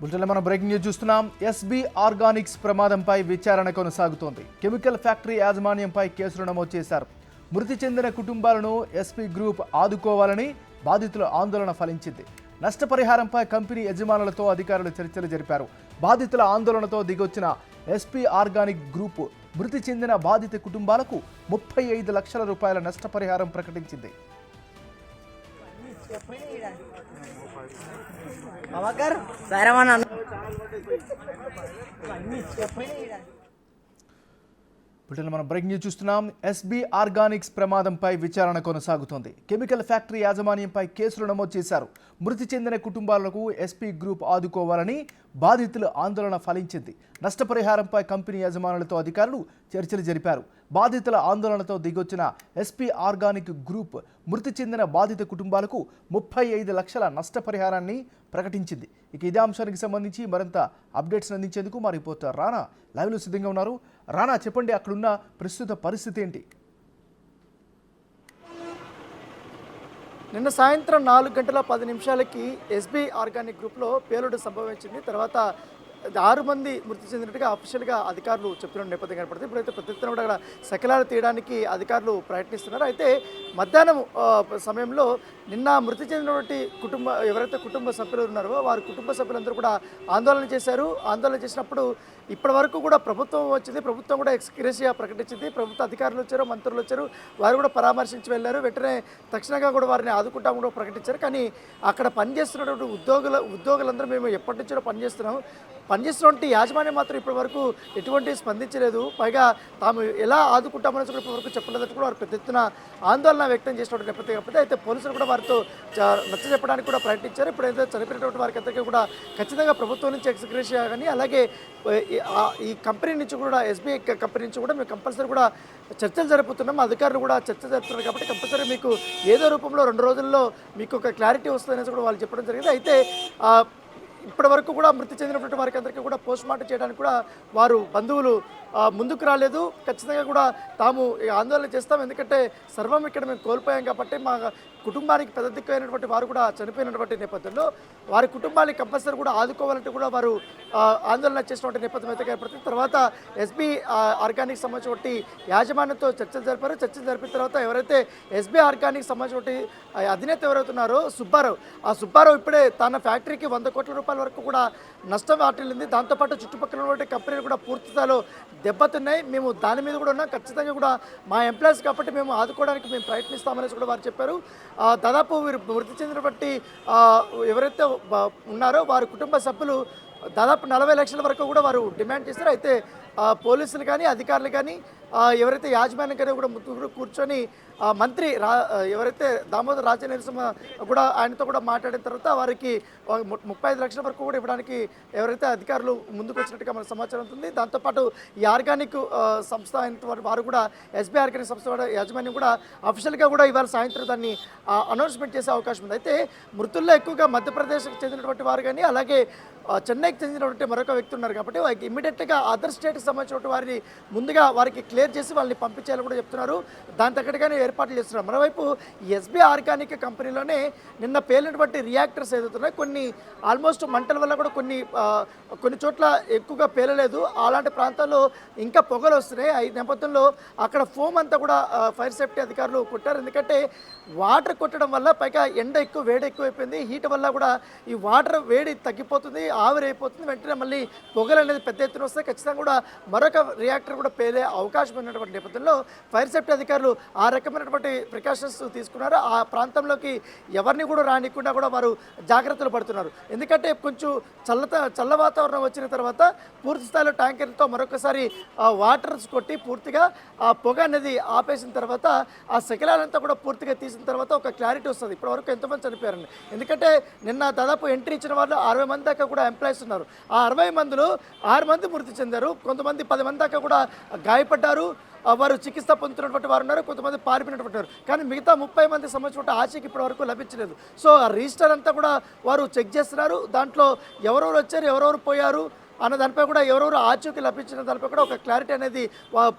బులెటిన్లో మనం breaking news చూస్తున్నాం. ఎస్బీ ఆర్గానిక్స్ ప్రమాదంపై విచారణ కొనసాగుతోంది. కెమికల్ ఫ్యాక్టరీ యాజమాన్యంపై కేసులు నమోదు చేశారు. మృతి చెందిన కుటుంబాలను ఎస్పీ గ్రూప్ ఆదుకోవాలని బాధితుల ఆందోళన ఫలించింది. నష్టపరిహారంపై కంపెనీ యజమానులతో అధికారులు చర్చలు జరిపారు. బాధితుల ఆందోళనతో దిగొచ్చిన ఎస్పీ ఆర్గానిక్ గ్రూప్ మృతి చెందిన బాధిత కుటుంబాలకు 35 లక్షల రూపాయల నష్టపరిహారం ప్రకటించింది. మనం బ్రేకింగ్ న్యూస్ చూస్తున్నాం. ఎస్బీ ఆర్గానిక్స్ ప్రమాదంపై విచారణ కొనసాగుతోంది. కెమికల్ ఫ్యాక్టరీ యాజమాన్యంపై కేసులు నమోదు చేశారు. మృతి చెందిన కుటుంబాలకు ఎస్పీ గ్రూప్ ఆదుకోవాలని బాధితుల ఆందోళన ఫలించింది. నష్టపరిహారంపై కంపెనీ యజమానులతో అధికారులు చర్చలు జరిపారు. బాధితుల ఆందోళనతో దిగొచ్చిన ఎస్పీ ఆర్గానిక్ గ్రూప్ మృతి చెందిన బాధిత కుటుంబాలకు 35 లక్షల నష్టపరిహారాన్ని ప్రకటించింది. ఇక ఇదే అంశానికి సంబంధించి మరింత అప్డేట్స్ అందించేందుకు మా రిపోర్టర్ రానా లైవ్లో సిద్ధంగా ఉన్నారు. రానా, చెప్పండి, అక్కడున్న ప్రస్తుత పరిస్థితి ఏంటి? నిన్న సాయంత్రం 4:10 ఎస్బీ ఆర్గానిక్ గ్రూప్లో పేలుడు సంభవించింది. తర్వాత 6 మంది మృతి చెందినట్టుగా అఫీషియల్గా అధికారులు చెప్తున్న నేపథ్యం కనపడుతుంది. ఇప్పుడైతే పెద్ద ఎత్తున కూడా అక్కడ శకలాలు తీయడానికి అధికారులు ప్రయత్నిస్తున్నారు. అయితే మధ్యాహ్నం సమయంలో నిన్న మృతి చెందినటువంటి ఎవరైతే కుటుంబ సభ్యులు ఉన్నారో వారి కుటుంబ సభ్యులందరూ కూడా ఆందోళన చేశారు. ఆందోళన చేసినప్పుడు ఇప్పటి వరకు కూడా ప్రభుత్వం వచ్చింది. ప్రభుత్వం కూడా ఎక్స్గ్రేషియా ప్రకటించింది. ప్రభుత్వ అధికారులు వచ్చారు, మంత్రులు వచ్చారు, వారు కూడా పరామర్శించి వెళ్ళారు. వెంటనే తక్షణంగా కూడా వారిని ఆదుకుంటాము కూడా ప్రకటించారు. కానీ అక్కడ పనిచేస్తున్నటువంటి ఉద్యోగులందరూ మేము ఎప్పటి నుంచో పనిచేస్తున్నటువంటి యాజమాన్యం మాత్రం ఇప్పటి వరకు ఎటువంటి స్పందించలేదు. పైగా తాము ఎలా ఆదుకుంటామని కూడా ఇప్పటి వరకు చెప్పలేదంటే కూడా వారు పెద్ద ఎత్తున ఆందోళన వ్యక్తం చేసినటువంటి నేపథ్యం కాకపోతే అయితే పోలీసులు కూడా వారితో నచ్చ చెప్పడానికి కూడా ప్రయత్నించారు. ఇప్పుడైతే చనిపోయినటువంటి వారికి అందరికీ కూడా ఖచ్చితంగా ప్రభుత్వం నుంచి ఎక్స్గ్రేషియా కానీ అలాగే ఈ కంపెనీ నుంచి కూడా ఎస్బీఐ కంపెనీ నుంచి కూడా మేము కంపల్సరీ కూడా చర్చలు జరుపుతున్నాం. అధికారులు కూడా చర్చ జరుపుతున్నారు కాబట్టి కంపల్సరీ మీకు ఏదో రూపంలో 2 రోజుల్లో మీకు ఒక క్లారిటీ వస్తుందనేసి కూడా వాళ్ళు చెప్పడం జరిగింది. అయితే ఇప్పటి వరకు కూడా మృతి చెందినటువంటి వారికి అందరికీ కూడా పోస్ట్ మార్టం చేయడానికి కూడా వారు బంధువులు ముందుకు రాలేదు. ఖచ్చితంగా కూడా తాము ఆందోళన చేస్తాం, ఎందుకంటే సర్వం ఇక్కడ మేము కోల్పోయాం కాబట్టి మా కుటుంబానికి పెద్ద దిక్కు అయినటువంటి వారు కూడా చనిపోయినటువంటి నేపథ్యంలో వారి కుటుంబాన్ని కంపల్సరీ కూడా ఆదుకోవాలంటే కూడా వారు ఆందోళన చేసినటువంటి నేపథ్యం అయితే ఏర్పడుతుంది. తర్వాత ఎస్బీ ఆర్గానిక్ సంబంధించి యాజమాన్యంతో చర్చలు జరిపారు. చర్చలు జరిపిన తర్వాత ఎవరైతే ఎస్బీ ఆర్గానిక్ సంబంధించి అధినేత ఎవరైతున్నారో సుబ్బారావు ఇప్పుడే తన ఫ్యాక్టరీకి 100 కోట్ల రూపాయల వరకు కూడా నష్టం వాటిల్లింది. దాంతోపాటు చుట్టుపక్కల ఉన్నటువంటి కంపెనీలు కూడా పూర్తి స్థాయిలో దెబ్బతిన్నాయి. మేము దాని మీద కూడా ఉన్నాం, ఖచ్చితంగా కూడా మా ఎంప్లాయీస్ కాబట్టి మేము ఆదుకోవడానికి మేము ప్రయత్నిస్తామనేసి కూడా వారు చెప్పారు. దాదాపు వీరు మృతి చెందినటువంటి ఎవరైతే ఉన్నారో వారి కుటుంబ సభ్యులు దాదాపు 40 లక్షల వరకు కూడా వారు డిమాండ్ చేశారు. అయితే పోలీసులు కానీ అధికారులు కానీ ఎవరైతే యాజమాన్యం కానీ కూడా ముగ్గురు కూర్చొని మంత్రి ఎవరైతే దామోదర్ రాజనరసింహ కూడా ఆయనతో కూడా మాట్లాడిన తర్వాత వారికి 35 లక్షల వరకు కూడా ఇవ్వడానికి ఎవరైతే అధికారులు ముందుకు వచ్చినట్టుగా మన సమాచారం ఉంటుంది. దాంతోపాటు ఈ ఆర్గానిక్ సంస్థ అయినటువంటి వారు కూడా ఎస్బీ ఆర్గానిక్ సంస్థ యాజమాన్యం కూడా అఫీషియల్గా కూడా ఇవాళ సాయంత్రం దాన్ని అనౌన్స్మెంట్ చేసే అవకాశం ఉంది. అయితే మృతుల్లో ఎక్కువగా మధ్యప్రదేశ్కి చెందినటువంటి వారు కానీ అలాగే చెన్నైకి చెందినటువంటి మరొక వ్యక్తి ఉన్నారు కాబట్టి వారికి ఇమ్మీడియట్గా అదర్ స్టేట్కి సంబంధించిన వారిని ముందుగా వారికి క్లియర్ చేసి వాళ్ళని పంపించేయాలని కూడా చెప్తున్నారు. దాని తగ్గట్టుగానే ఏర్పాట్లు చేస్తున్నారు. మరోవైపు ఎస్బీ ఆర్గానిక్ కంపెనీలోనే నిన్న పేలినటువంటి రియాక్టర్స్ ఏదవుతున్నాయి కొన్ని ఆల్మోస్ట్ మంటల వల్ల కూడా కొన్ని చోట్ల ఎక్కువగా పేలలేదు. అలాంటి ప్రాంతాల్లో ఇంకా పొగలు వస్తున్నాయి. ఈ నేపథ్యంలో అక్కడ ఫోమ్ అంతా కూడా ఫైర్ సేఫ్టీ అధికారులు కొట్టారు. ఎందుకంటే వాటర్ కొట్టడం వల్ల పైగా ఎండ వేడి ఎక్కువైపోయింది. హీట్ వల్ల కూడా ఈ వాటర్ వేడి తగ్గిపోతుంది, ఆవిరైపోతుంది. వెంటనే మళ్ళీ పొగలు అనేది పెద్ద ఎత్తున వస్తే ఖచ్చితంగా కూడా మరొక రియాక్టర్ కూడా పేలే అవకాశం ఉన్నటువంటి నేపథ్యంలో ఫైర్ సేఫ్టీ అధికారులు ఆ రకమైనటువంటి ప్రికాషన్స్ తీసుకున్నారు. ఆ ప్రాంతంలోకి ఎవరిని కూడా రానికుండా కూడా వారు జాగ్రత్తలు పడుతున్నారు. ఎందుకంటే కొంచెం చల్ల వాతావరణం వచ్చిన తర్వాత పూర్తి స్థాయిలో ట్యాంకర్లతో మరొకసారి వాటర్స్ కొట్టి పూర్తిగా ఆ పొగ అనేది ఆపేసిన తర్వాత ఆ శకలాలంతా కూడా పూర్తిగా తీసిన తర్వాత ఒక క్లారిటీ వస్తుంది ఇప్పటివరకు ఎంతమంది చనిపోయారని. ఎందుకంటే నిన్న దాదాపు ఎంట్రీ ఇచ్చిన వాళ్ళు 60 మంది దాకా కూడా ఎంప్లాయీస్ ఉన్నారు. ఆ 60 మందిలో 6 మంది మృతి చెందారు, కొంతమంది 10 మంది దాకా కూడా గాయపడ్డారు. వారు చికిత్స పొందుతున్నటువంటి వారు ఉన్నారు, కొంతమంది పారిపోయినటువంటి వారు. కానీ మిగతా 30 మంది సంబంధించిన ఆచూకీ ఇప్పటి వరకు లభించలేదు. సో ఆ రిజిస్టర్ అంతా కూడా వారు చెక్ చేస్తున్నారు. దాంట్లో ఎవరెవరు వచ్చారు, ఎవరెవరు పోయారు, అన్న దానిపై కూడా ఎవరెవరు ఆచూకీ లభించిన దానిపై కూడా ఒక క్లారిటీ అనేది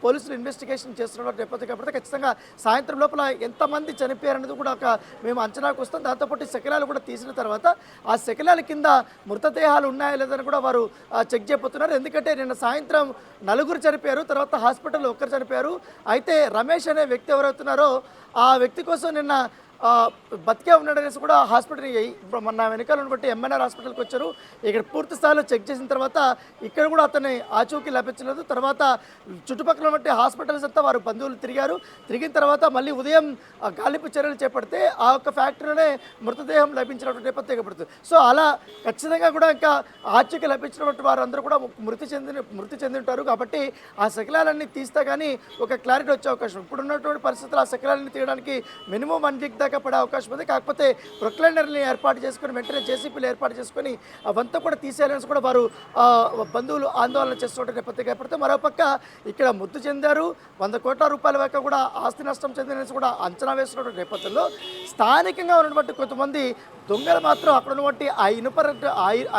పోలీసులు ఇన్వెస్టిగేషన్ చేస్తున్న నేపథ్యం కాబట్టి ఖచ్చితంగా సాయంత్రం లోపల ఎంతమంది చనిపోయారనేది కూడా మేము అంచనాకు వస్తాం. దాంతోపాటు శకలాలు కూడా తీసిన తర్వాత ఆ శకలాల కింద మృతదేహాలు ఉన్నాయా లేదని కూడా వారు చెక్ చేయబోతున్నారు. ఎందుకంటే నిన్న సాయంత్రం నలుగురు చనిపోయారు, తర్వాత హాస్పిటల్లో ఒక్కరు చనిపోయారు. అయితే రమేష్ అనే వ్యక్తి ఎవరవుతున్నారో ఆ వ్యక్తి కోసం నిన్న బతికే ఉన్నాడనేసి కూడా హాస్పిటల్ మన వెనకాల ఉన్నటువంటి ఎంఎన్ఆర్ హాస్పిటల్కి వచ్చారు. ఇక్కడ పూర్తి స్థాయిలో చెక్ చేసిన తర్వాత ఇక్కడ కూడా అతన్ని ఆచూకీ లభించలేదు. తర్వాత చుట్టుపక్కల ఉన్నటువంటి హాస్పిటల్స్ అంతా వారు బంధువులు తిరిగిన తర్వాత మళ్ళీ ఉదయం గాలింపు చర్యలు చేపడితే ఆ యొక్క ఫ్యాక్టరీలోనే మృతదేహం లభించినటువంటి నేపథ్యం ఏర్పడుతుంది. సో అలా ఖచ్చితంగా కూడా ఇంకా ఆచూకీ లభించినటువంటి వారందరూ కూడా మృతి చెంది ఉంటారు. కాబట్టి ఆ శకలాలన్నీ తీస్తే కానీ ఒక క్లారిటీ వచ్చే అవకాశం. ఇప్పుడున్నటువంటి పరిస్థితులు ఆ శకలాలన్నీ తీయడానికి మినిమం 1 వీక్ దాకా పడే అవకాశం ఉంది. కాకపోతే ప్రొక్లైనర్ని ఏర్పాటు చేసుకొని వెంటనే జేసీపీలు ఏర్పాటు చేసుకొని అవంతా కూడా తీసేయాలని కూడా వారు బంధువులు ఆందోళన చేస్తున్న నేపథ్యం ఏర్పడితే, మరోపక్క ఇక్కడ మృతి చెందారు, 100 కోట్ల రూపాయల వరకు కూడా ఆస్తి నష్టం చెందినని కూడా అంచనా వేస్తున్న నేపథ్యంలో స్థానికంగా ఉన్నటువంటి కొంతమంది దొంగలు మాత్రం అక్కడ ఉన్నటువంటి ఆ ఇనుప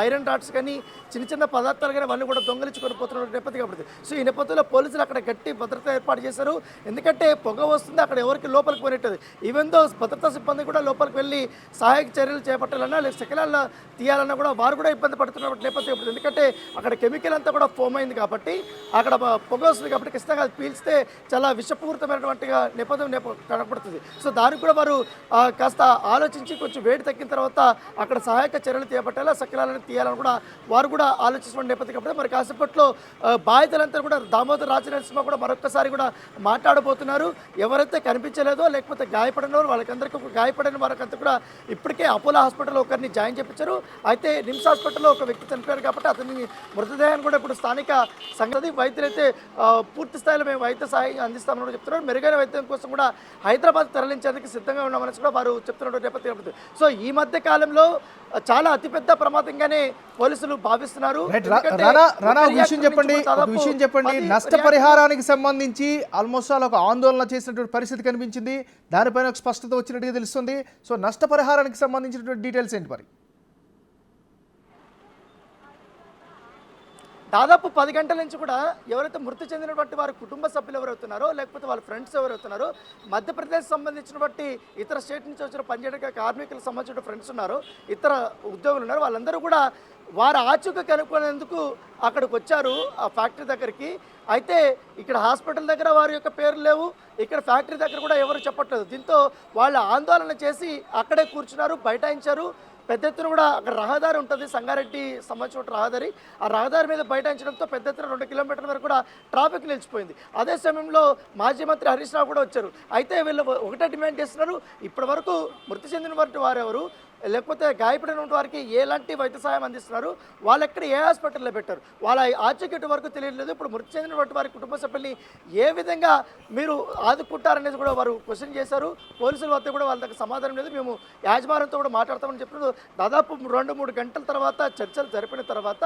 ఐరన్ రాడ్స్ కానీ చిన్న చిన్న పదార్థాలు కానీ వాళ్ళు కూడా దొంగలించుకొని పోతున్న నేపథ్యం కాబట్టి, సో ఈ నేపథ్యంలో పోలీసులు అక్కడ గట్టి భద్రత ఏర్పాటు చేశారు. ఎందుకంటే పొగ వస్తుంది, అక్కడ ఎవరికి లోపలికి పోయినట్టు ఈవెన్ దో భద్రతా సిబ్బంది కూడా లోపలికి వెళ్ళి సహాయక చర్యలు చేపట్టాలన్నా లేదా శకలాలను తీయాలన్నా కూడా వారు కూడా ఇబ్బంది పడుతున్న నేపథ్యం. ఎందుకంటే అక్కడ కెమికల్ అంతా కూడా ఫోమ్ అయింది కాబట్టి అక్కడ పొగ వస్తుంది కాబట్టి ఖచ్చితంగా అది పీల్చితే చాలా విషపూరితమైనటువంటిగా నేపథ్యం కనపడుతుంది. సో దానికి కూడా వారు కాస్త ఆలోచించి కొంచెం వేడి తగ్గిన తర్వాత అక్కడ సహాయక చర్యలు చేపట్టాలి, శకలాలను తీయాలని కూడా వారు కూడా ఆలోచిస్తున్న నేపథ్యం కాబట్టి మరి కాసేపట్లో బాధితులంతా కూడా దామోదర్ రాజనరసింహ కూడా మరొకసారి కూడా మాట్లాడబోతున్నారు. ఎవరైతే కనిపించలేదో లేకపోతే గాయపడినో వాళ్ళకందరికీ గాయపడిన వారికంతా కూడా ఇప్పటికే అపోలో హాస్పిటల్లో ఒకరిని జాయిన్ చేయించారు. అయితే నిమ్స్ హాస్పిటల్లో ఒక వ్యక్తి చనిపోయారు కాబట్టి అతని మృతదేహాన్ని కూడా ఇప్పుడు స్థానిక సంగతి వైద్యులైతే పూర్తి స్థాయిలో మేము వైద్య సహాయం అందిస్తామని కూడా చెప్తున్నారు. మెరుగైన వైద్యం కోసం కూడా హైదరాబాద్ తరలించేందుకు సిద్ధంగా ఉన్నామని కూడా వారు చెప్తున్నటువంటి నేపథ్యం. సో ఈ మధ్య కాలంలో చాలా అతిపెద్ద ప్రమాదంగానే పోలీసులు భావిస్తున్నారు. విషయం చెప్పండి, నష్టపరిహారానికి సంబంధించి ఆల్మోస్ట్ ఒక ఆందోళన చేసినటువంటి పరిస్థితి కనిపించింది, దానిపైన ఒక స్పష్టత వచ్చినట్టుగా తెలుస్తుంది. సో నష్టపరిహారానికి సంబంధించినటువంటి డీటెయిల్స్ ఏంటి మరి? దాదాపు 10 గంటల నుంచి కూడా ఎవరైతే మృతి చెందినటువంటి వారి కుటుంబ సభ్యులు ఎవరవుతున్నారో లేకపోతే వాళ్ళ ఫ్రెండ్స్ ఎవరవుతున్నారో, మధ్యప్రదేశ్ సంబంధించినటువంటి ఇతర స్టేట్ నుంచి వచ్చిన పనిచేయడానికి కార్మికులకు సంబంధించిన ఫ్రెండ్స్ ఉన్నారు, ఇతర ఉద్యోగులు ఉన్నారు, వాళ్ళందరూ కూడా వారి ఆచూకీ కనుక్కునేందుకు అక్కడికి వచ్చారు ఆ ఫ్యాక్టరీ దగ్గరికి. అయితే ఇక్కడ హాస్పిటల్ దగ్గర వారి యొక్క పేర్లు లేవు, ఇక్కడ ఫ్యాక్టరీ దగ్గర కూడా ఎవరు చెప్పట్లేదు. దీంతో వాళ్ళు ఆందోళన చేసి అక్కడే కూర్చున్నారు, బైఠాయించారు. పెద్ద ఎత్తున కూడా అక్కడ రహదారి ఉంటుంది, సంగారెడ్డి సంబంధించిన రహదారి, ఆ రహదారి మీద బైఠాయించడంతో పెద్ద ఎత్తున 2 కిలోమీటర్ల వరకు కూడా ట్రాఫిక్ నిలిచిపోయింది. అదే సమయంలో మాజీ మంత్రి హరీష్ రావు కూడా వచ్చారు. అయితే వీళ్ళు ఒకటే డిమాండ్ చేస్తున్నారు, ఇప్పటి వరకు మృతి చెందిన వారెవరు లేకపోతే గాయపడిన వారికి ఎలాంటి వైద్య సహాయం అందిస్తున్నారు, వాళ్ళు ఎక్కడ ఏ హాస్పిటల్లో పెట్టారు, వాళ్ళ ఆచూకీ వరకు తెలియట్లేదు. ఇప్పుడు మృతి చెందినటువంటి వారి కుటుంబ సభ్యుల్ని ఏ విధంగా మీరు ఆదుకుంటారనేది కూడా వారు క్వశ్చన్ చేశారు. పోలీసుల వద్ద కూడా వాళ్ళ దగ్గర సమాధానం లేదు. మేము యాజమాన్యంతో కూడా మాట్లాడతామని చెప్పినప్పుడు దాదాపు 2-3 గంటల తర్వాత చర్చలు జరిపిన తర్వాత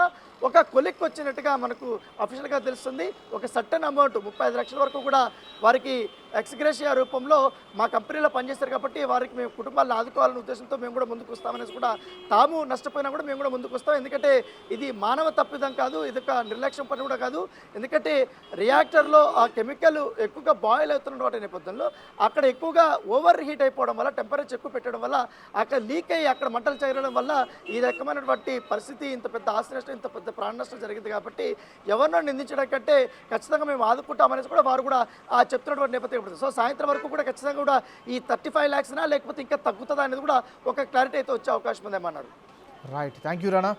ఒక కొలిక్ వచ్చినట్టుగా మనకు అఫీషియల్గా తెలుస్తుంది. ఒక సర్టన్ అమౌంట్ 35 లక్షల వరకు కూడా వారికి ఎక్స్గ్రేషియా రూపంలో మా కంపెనీలో పనిచేస్తారు కాబట్టి వారికి మేము కుటుంబాలను ఆదుకోవాలనే ఉద్దేశంతో మేము కూడా ముందుకు వస్తామనేసి కూడా, తాము నష్టపోయినా కూడా మేము కూడా ముందుకు వస్తాం. ఎందుకంటే ఇది మానవ తప్పిదం కాదు, ఇది ఒక నిర్లక్ష్యం పని కూడా కాదు. ఎందుకంటే రియాక్టర్లో ఆ కెమికల్ ఎక్కువగా బాయిల్ అవుతున్నటువంటి నేపథ్యంలో అక్కడ ఎక్కువగా ఓవర్ హీట్ అయిపోవడం వల్ల, టెంపరేచర్ ఎక్కువ పెట్టడం వల్ల అక్కడ లీక్ అయ్యి అక్కడ మంటలు చేరడం వల్ల ఈ రకమైనటువంటి పరిస్థితి, ఇంత పెద్ద ఆస్తి నష్టం, ఇంత పెద్ద ప్రాణ నష్టం జరిగింది. కాబట్టి ఎవరినో నిందించడం కంటే ఖచ్చితంగా మేము ఆదుకుంటామనేసి కూడా వారు కూడా చెప్తున్నటువంటి నేపథ్యం. సో సాయంత్రం వరకు కూడా ఖచ్చితంగా కూడా ఈ 35 lakhs లేకపోతే ఇంకా తగ్గుతుందా అనేది కూడా ఒక క్లారిటీ అయితే వచ్చే అవకాశం ఉందేమన్నారు. Right, thank you Rana.